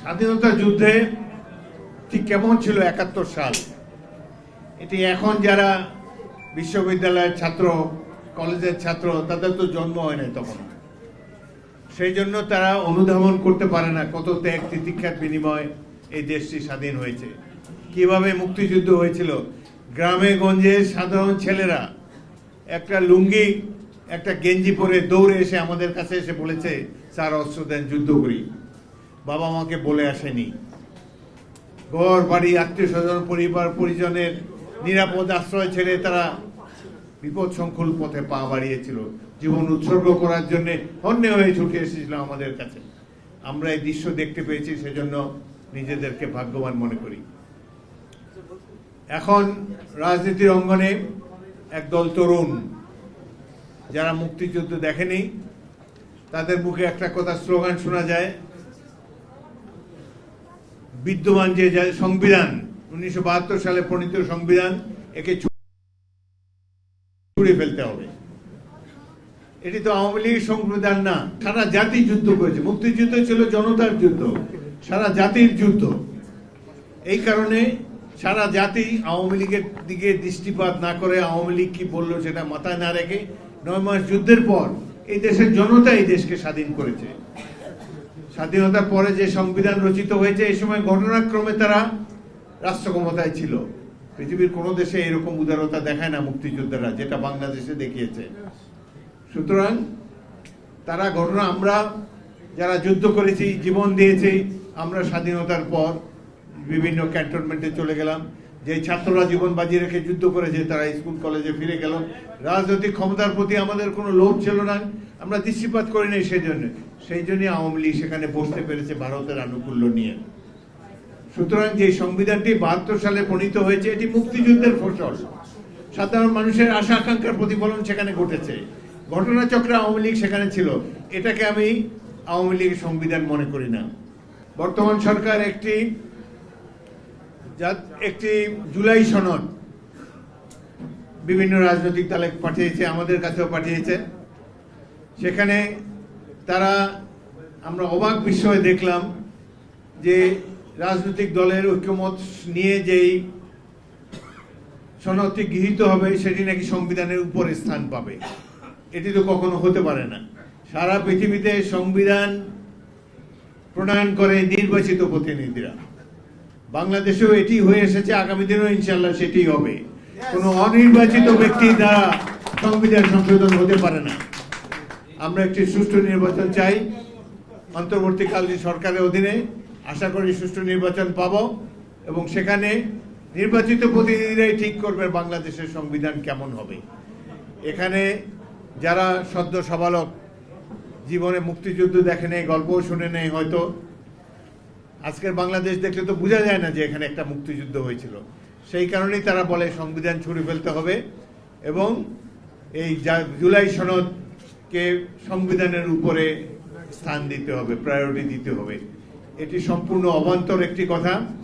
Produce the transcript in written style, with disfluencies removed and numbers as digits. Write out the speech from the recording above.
স্বাধীনতা যুদ্ধে ঠিক কেমন ছিল ৭১ সাল, এটি এখন যারা বিশ্ববিদ্যালয়ের ছাত্র, কলেজের ছাত্র, তাদের তো জন্ম হয় না তখন। সেই জন্য তারা অনুধাবন করতে পারে না কত ত্যাগ তিতিক্ষার বিনিময়ে এই দেশটি স্বাধীন হয়েছে, কিভাবে মুক্তিযুদ্ধ হয়েছিল। গ্রামে গঞ্জে সাধারণ ছেলেরা একটা লুঙ্গি একটা গেঞ্জি পরে দৌড়ে এসে আমাদের কাছে এসে বলেছে, স্যার অস্ত্র দেন, যুদ্ধ করি। বাবা মাকে বলে আসেনি, ঘর বাড়ি আত্মীয় স্বজন পরিবার পরিজনের নিরাপদ আশ্রয় ছেড়ে তারা বিপদ সংকুল পথে পা বাড়িয়েছিল, জীবন উৎসর্গ করার জন্য হন্যে হয়ে ছুটে এসেছিল আমাদের কাছে। আমরা এই দৃশ্য দেখতে পেয়েছি, সেজন্য নিজেদেরকে ভাগ্যবান মনে করি। এখন রাজনীতির অঙ্গনে একদল তরুণ যারা মুক্তিযুদ্ধ দেখেনি, তাদের মুখে একটা কথা স্লোগান শোনা যায়, বিদ্যমান যে সংবিধান ১৯৭২ সালে প্রণীত সংবিধান, একে ছুঁড়ে ফেলতে হবে। এটি তো আওয়ামী লীগের সংবিধান না, সারা জাতি যুদ্ধ করেছে। মুক্তিযুদ্ধ ছিল জনতার যুদ্ধ, সারা জাতির যুদ্ধ। এই কারণে সারা জাতি আওয়ামী লীগের দিকে দৃষ্টিপাত না করে, আওয়ামী লীগ কি বললো সেটা মাথায় না রেখে ৯ মাস যুদ্ধের পর এই দেশের জনতা এই দেশকে স্বাধীন করেছে। স্বাধীনতার পরে যে সংবিধান রচিত হয়েছে, এই সময় ঘটনাক্রমে তারা রাষ্ট্র ক্ষমতায় ছিল। পৃথিবীর কোনো দেশে এরকম উদারতা দেখায় না মুক্তিযোদ্ধারা, যেটা বাংলাদেশে দেখিয়েছে। সুতরাং তারা ঘটনা, আমরা যারা যুদ্ধ করেছি, জীবন দিয়েছি, আমরা স্বাধীনতার পর বিভিন্ন ক্যান্টনমেন্টে চলে গেলাম। যে ছাত্ররা জীবন বাজি রেখে যুদ্ধ করেছে তারা স্কুল কলেজে ফিরে গেল। রাজনৈতিক ক্ষমতার প্রতি আমাদের কোনো লোভ ছিল না, আমরা দৃষ্টিপাত করিনি। সেই জন্য আওয়ামী লীগ সেখানে বসতে পেরেছে ভারতের আনুকূল্য নিয়ে। সুতরাং যে সংবিধানটি ৭২ সালে প্রণীত হয়েছে, এটি মুক্তিযুদ্ধের ফসল। সাধারণ মানুষের আশা আকাঙ্ক্ষার প্রতিফলন সেখানে ঘটেছে। ঘটনাচক্রে আওয়ামী লীগ সেখানে ছিল, এটাকে আমি আওয়ামী লীগের সংবিধান মনে করি না। বর্তমান সরকার একটি জুলাই সনদ বিভিন্ন রাজনৈতিক দলে পাঠিয়েছে, আমাদের কাছেও পাঠিয়েছে। সেখানে তারা, আমরা অবাক বিস্ময়ে দেখলাম যে রাজনৈতিক দলের ঐক্যমত নিয়ে যেই সনদটি গৃহীত হবে সেটি নাকি সংবিধানের উপরে স্থান পাবে। এটি তো কখনো হতে পারে না। সারা পৃথিবীতে সংবিধান প্রণয়ন করে নির্বাচিত প্রতিনিধিরা, বাংলাদেশেও এটি হয়ে এসেছে, আগামী দিনেও ইনশাল্লাহ সেটি হবে। কোনো অনির্বাচিত ব্যক্তি দ্বারা সংবিধান সংশোধন হতে পারে না। আমরা একটি সুষ্ঠু নির্বাচন চাই, অন্তর্বর্তীকালীন সরকারের অধীনে আশা করি সুষ্ঠু নির্বাচন পাব, এবং সেখানে নির্বাচিত প্রতিনিধিরাই ঠিক করবে বাংলাদেশের সংবিধান কেমন হবে। এখানে যারা সদ্য সাবালক, জীবনে মুক্তিযুদ্ধ দেখে নেই, গল্পও শুনে নেই, হয়তো আজকের বাংলাদেশ দেখলে তো বোঝা যায় না যে এখানে একটা মুক্তিযুদ্ধ হয়েছিল। সেই কারণেই তারা বলে সংবিধান ছুঁড়ে ফেলতে হবে এবং এই জুলাই সনদকে সংবিধানের উপরে স্থান দিতে হবে, প্রায়োরিটি দিতে হবে। এটি সম্পূর্ণ অবান্তর একটি কথা।